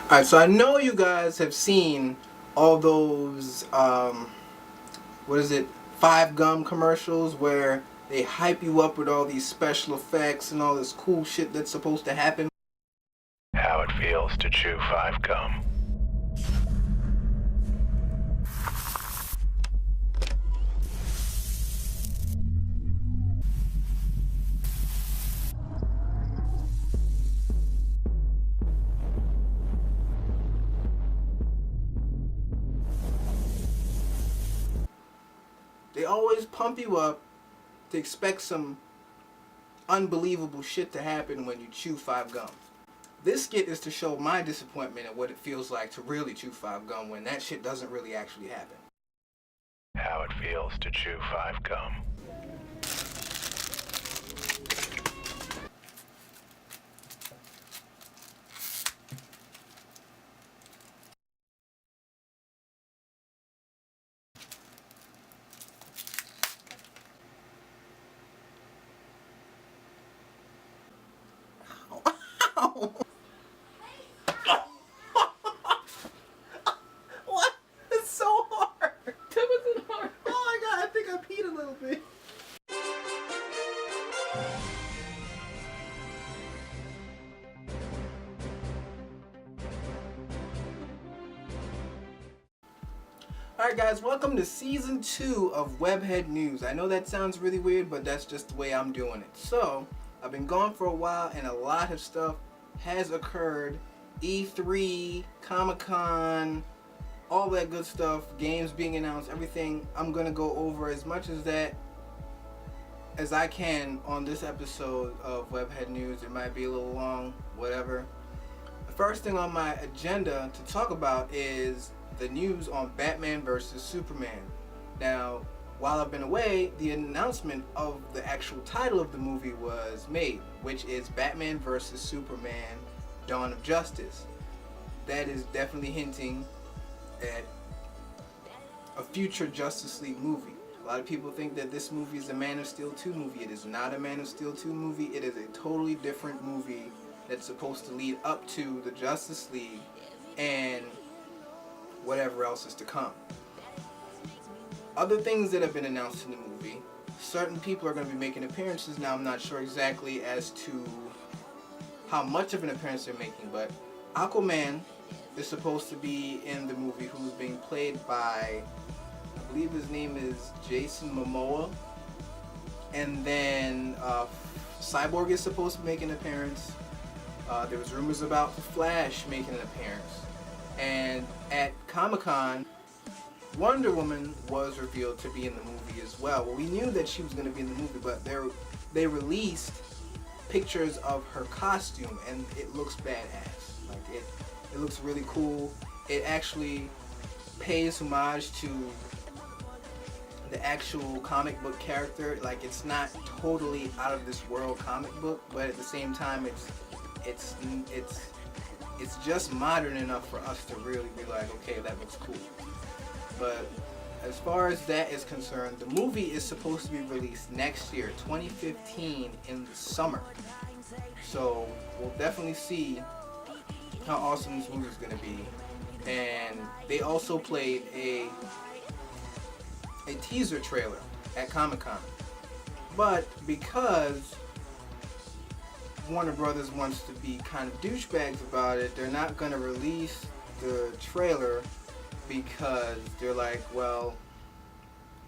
Alright, so I know you guys have seen all those, what is it, 5 Gum commercials where they hype you up with all these special effects and all this cool shit that's supposed to happen. How it feels to chew 5 gum. They always pump you up to expect some unbelievable shit to happen when you chew 5 gum. This skit is to show my disappointment at what it feels like to really chew 5 gum when that shit doesn't really actually happen. How it feels to chew 5 gum. What? It's so hard. That wasn't hard. Oh my god, I think I peed a little bit. Alright guys, welcome to season 2 of Webbhead News. I know that sounds really weird, but that's just the way I'm doing it. So, I've been gone for a while and a lot of stuff has occurred. E3, Comic-Con, all that good stuff, games being announced, everything. I'm going to go over as much as that as I can on this episode of Webbhead News. It might be a little long, whatever. The first thing on my agenda to talk about is the news on Batman vs. Superman. Now, while I've been away, the announcement of the actual title of the movie was made, which is Batman vs. Superman: Dawn of Justice. That is definitely hinting at a future Justice League movie. A lot of people think that this movie is a Man of Steel 2 movie. It is not a Man of Steel 2 movie. It is a totally different movie that's supposed to lead up to the Justice League and whatever else is to come. Other things that have been announced in the movie, certain people are going to be making appearances. Now, I'm not sure exactly as to how much of an appearance they're making, but Aquaman is supposed to be in the movie, who's being played by, I believe his name is Jason Momoa. And then Cyborg is supposed to make an appearance. There was rumors about The Flash making an appearance. And at Comic-Con, Wonder Woman was revealed to be in the movie as well. Well, we knew that she was going to be in the movie, but they released pictures of her costume, and it looks badass. Like, it looks really cool. It actually pays homage to the actual comic book character. Like, it's not totally out of this world comic book, but at the same time, it's just modern enough for us to really be like, okay, that looks cool. But as far as that is concerned, the movie is supposed to be released next year, 2015, in the summer. So we'll definitely see how awesome this movie is going to be. And they also played a teaser trailer at Comic-Con. But because Warner Brothers wants to be kind of douchebags about it, they're not going to release the trailer because they're like, well,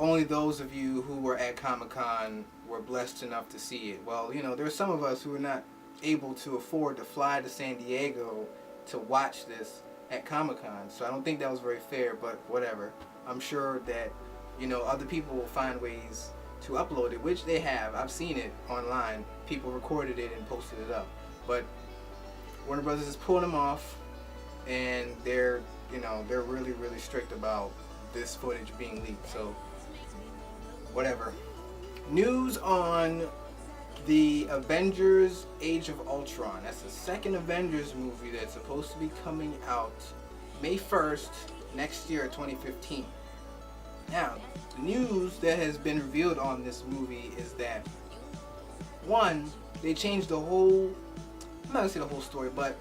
only those of you who were at Comic-Con were blessed enough to see it. Well, you know, there's some of us who are not able to afford to fly to San Diego to watch this at Comic-Con, so I don't think that was very fair, but whatever. I'm sure that, you know, other people will find ways to upload it, which they have. I've seen it online. People recorded it and posted it up. But Warner Brothers is pulling them off, and they're really, really strict about this footage being leaked. So, whatever. News on the Avengers Age of Ultron. That's the second Avengers movie that's supposed to be coming out May 1st next year, 2015. Now, the news that has been revealed on this movie is that, one, they changed the whole, I'm not going to say the whole story, but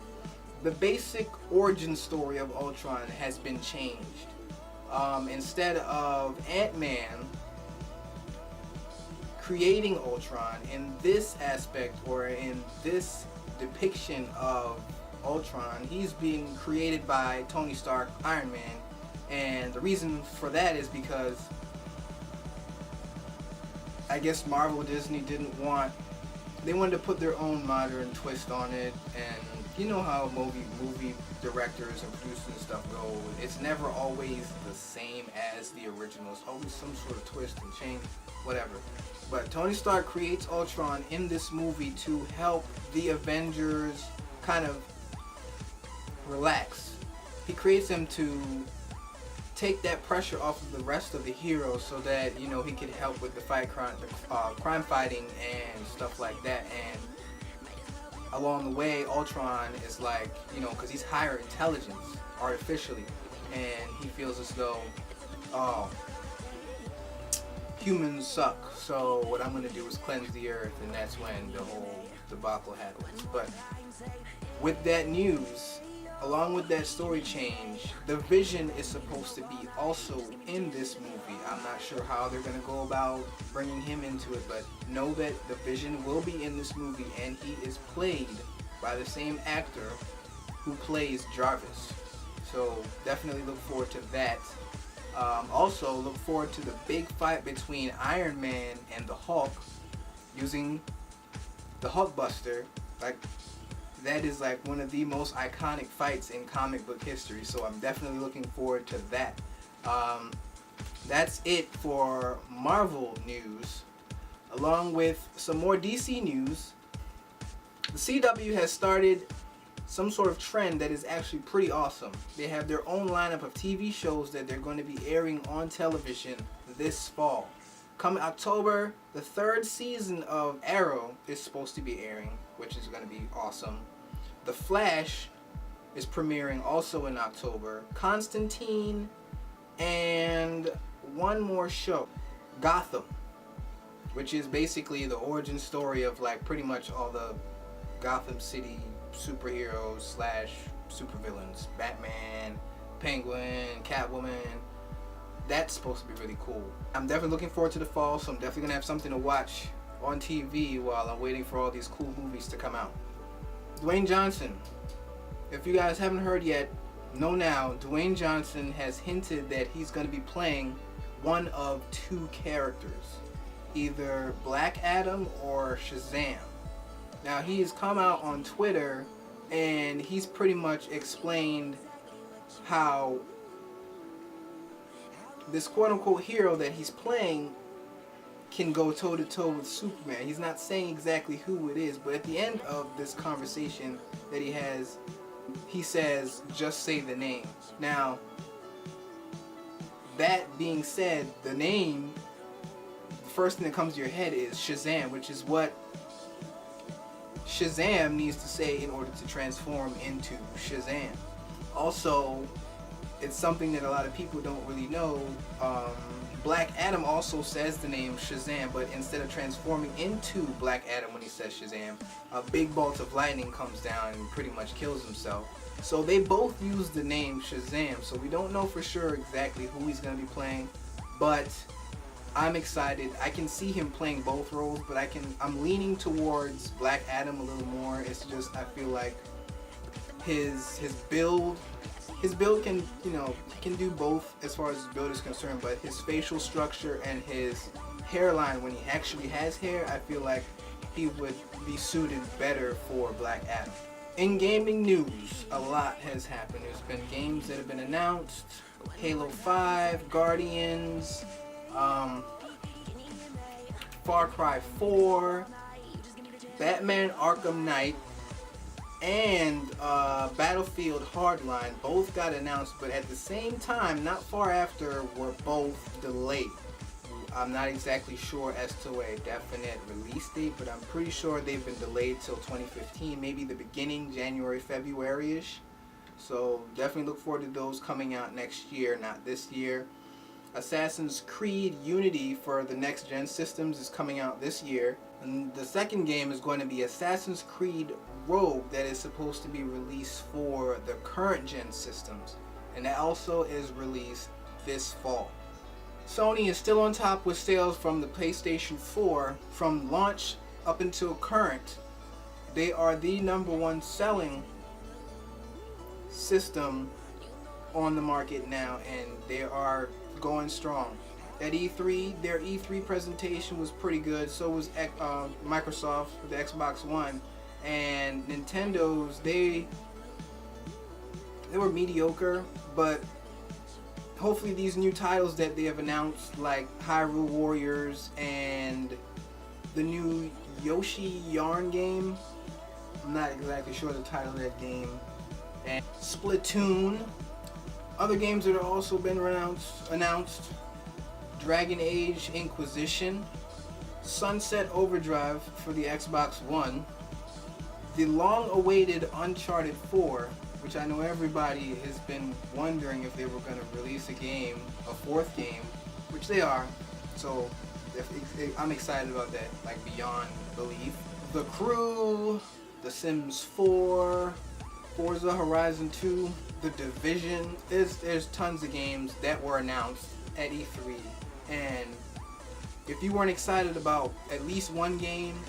the basic origin story of Ultron has been changed. Instead of Ant-Man creating Ultron, in this aspect or in this depiction of Ultron, he's being created by Tony Stark, Iron Man, and the reason for that is because I guess Marvel, Disney they wanted to put their own modern twist on it, and you know how movie directors and producers and stuff go. It's never always the same as the original. It's always some sort of twist and change, whatever. But Tony Stark creates Ultron in this movie to help the Avengers kind of relax. He creates them to take that pressure off of the rest of the heroes so that, you know, he could help with the crime fighting and stuff like that. And along the way, Ultron is like, you know, because he's higher intelligence artificially, and he feels as though, oh, humans suck, so what I'm going to do is cleanse the earth, and that's when the whole debacle happens. But with that news, along with that story change, the Vision is supposed to be also in this movie. I'm not sure how they're going to go about bringing him into it, but know that the Vision will be in this movie, and he is played by the same actor who plays Jarvis. So definitely look forward to that. Also look forward to the big fight between Iron Man and the Hulk using the Hulkbuster. Like, that is like one of the most iconic fights in comic book history, so I'm definitely looking forward to that. That's it for Marvel news. Along with some more DC news, the CW has started some sort of trend that is actually pretty awesome. They have their own lineup of TV shows that they're going to be airing on television this fall. Come October, the third season of Arrow is supposed to be airing, which is going to be awesome. The Flash is premiering also in October. Constantine, and one more show, Gotham, which is basically the origin story of like pretty much all the Gotham City superheroes slash supervillains. Batman, Penguin, Catwoman. That's supposed to be really cool. I'm definitely looking forward to the fall, so I'm definitely going to have something to watch on TV while I'm waiting for all these cool movies to come out. Dwayne Johnson. If you guys haven't heard yet, know now, Dwayne Johnson has hinted that he's going to be playing one of two characters. Either Black Adam or Shazam. Now, he has come out on Twitter and he's pretty much explained how this quote-unquote hero that he's playing can go toe-to-toe with Superman. He's not saying exactly who it is, but at the end of this conversation that he has, he says, just say the name. Now, that being said, the name, the first thing that comes to your head is Shazam, which is what Shazam needs to say in order to transform into Shazam. Also, it's something that a lot of people don't really know. Black Adam also says the name Shazam, but instead of transforming into Black Adam when he says Shazam, a big bolt of lightning comes down and pretty much kills himself. So they both use the name Shazam, so we don't know for sure exactly who he's going to be playing, but I'm excited. I can see him playing both roles, but I'm leaning towards Black Adam a little more. It's just, I feel like his build can, you know, he can do both as far as his build is concerned, but his facial structure and his hairline, when he actually has hair, I feel like he would be suited better for Black Adam. In gaming news, a lot has happened. There's been games that have been announced. Halo 5, Guardians, Far Cry 4, Batman Arkham Knight, and Battlefield Hardline both got announced, but at the same time, not far after, were both delayed. I'm not exactly sure as to a definite release date, but I'm pretty sure they've been delayed till 2015, maybe the beginning, January, February-ish. So definitely look forward to those coming out next year, not this year. Assassin's Creed Unity for the next gen systems is coming out this year. And the second game is going to be Assassin's Creed Rogue, that is supposed to be released for the current gen systems, and that also is released this fall. Sony is still on top with sales from the PlayStation 4 from launch up until current. They are the #1 selling system on the market now, and they are going strong. At E3, their E3 presentation was pretty good. So was Microsoft with the Xbox One, and Nintendo's. They were mediocre, but hopefully these new titles that they have announced, like Hyrule Warriors and the new Yoshi Yarn game, I'm not exactly sure the title of that game, and Splatoon. Other games that have also been announced: Dragon Age Inquisition, Sunset Overdrive for the Xbox One, the long-awaited Uncharted 4, which I know everybody has been wondering if they were going to release a fourth game, which they are, so I'm excited about that, like beyond belief. The Crew, The Sims 4, Forza Horizon 2, The Division. There's tons of games that were announced at E3, and if you weren't excited about at least one game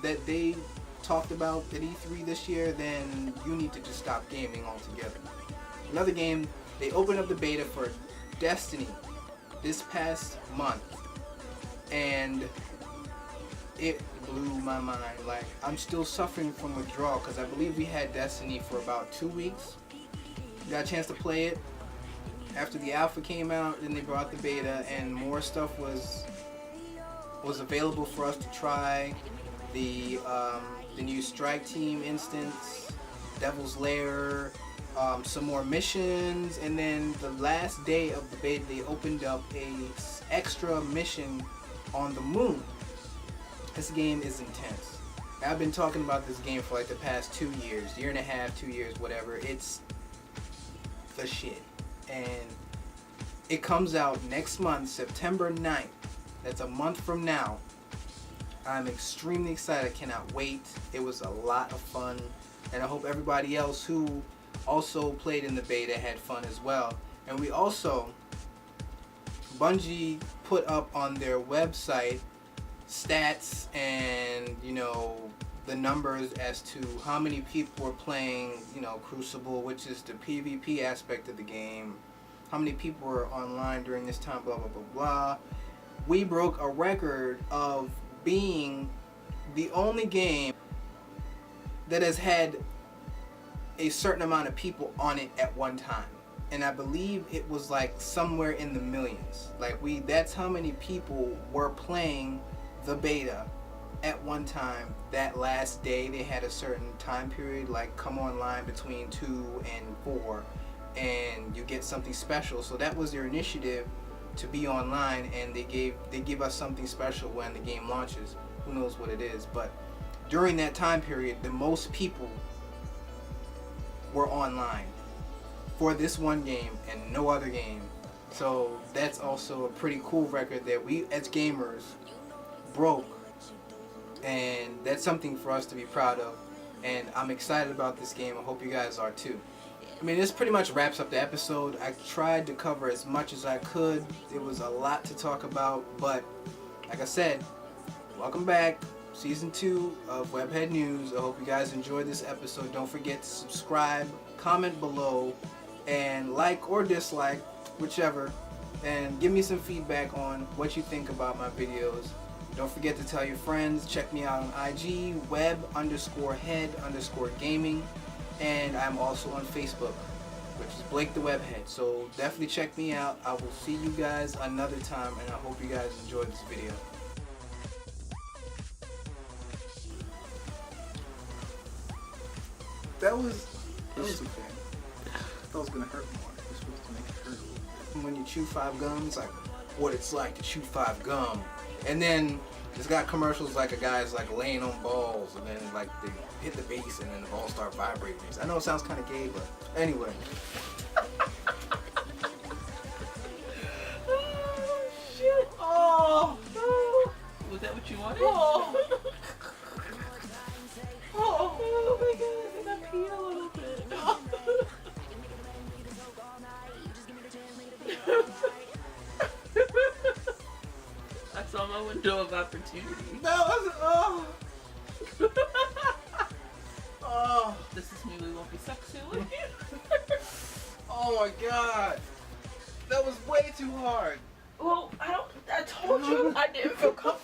that they talked about at E3 this year, then you need to just stop gaming altogether. Another game, they opened up the beta for Destiny this past month, and it blew my mind. Like, I'm still suffering from withdrawal because I believe we had Destiny for about 2 weeks. Got a chance to play it after the alpha came out, then they brought the beta, and more stuff was available for us to try. The new Strike Team instance, Devil's Lair, some more missions, and then the last day of the beta they opened up a extra mission on the moon. This game is intense. I've been talking about this game for like the past 2 years, year and a half, 2 years, whatever. It's the shit. And it comes out next month, September 9th. That's a month from now. I'm extremely excited. I cannot wait. It was a lot of fun, and I hope everybody else who also played in the beta had fun as well. And we also, Bungie put up on their website stats and, you know, the numbers as to how many people were playing, you know, Crucible, which is the PvP aspect of the game, how many people were online during this time, blah blah blah blah. We broke a record of being the only game that has had a certain amount of people on it at one time, and I believe it was like somewhere in the millions. Like, that's how many people were playing the beta at one time. That last day they had a certain time period, like come online between 2 and 4 and you get something special. So that was their initiative, to be online, and they give us something special when the game launches. Who knows what it is, but during that time period the most people were online for this one game and no other game. So that's also a pretty cool record that we as gamers broke, and that's something for us to be proud of, and I'm excited about this game. I hope you guys are too. I mean, this pretty much wraps up the episode. I tried to cover as much as I could. It was a lot to talk about, but like I said, welcome back. Season 2 of Webbhead News. I hope you guys enjoyed this episode. Don't forget to subscribe, comment below, and like or dislike, whichever, and give me some feedback on what you think about my videos. Don't forget to tell your friends. Check me out on IG, web_head_gaming. And I'm also on Facebook, which is Blake the Webbhead. So definitely check me out. I will see you guys another time, and I hope you guys enjoyed this video. That was okay. That was gonna hurt more. It was supposed to make it hurt a little bit. When you chew 5 gum, it's like what it's like to chew 5 gum. And then it's got commercials like a guy's like laying on balls, and then like they hit the base and then the balls start vibrating. I know it sounds kind of gay, but anyway. Oh shit! Oh no! Was that what you wanted? Oh. saw my window of opportunity. That was oh. This is me. We won't be sexual again. Oh my god. That was way too hard. Well, I told you I didn't feel comfortable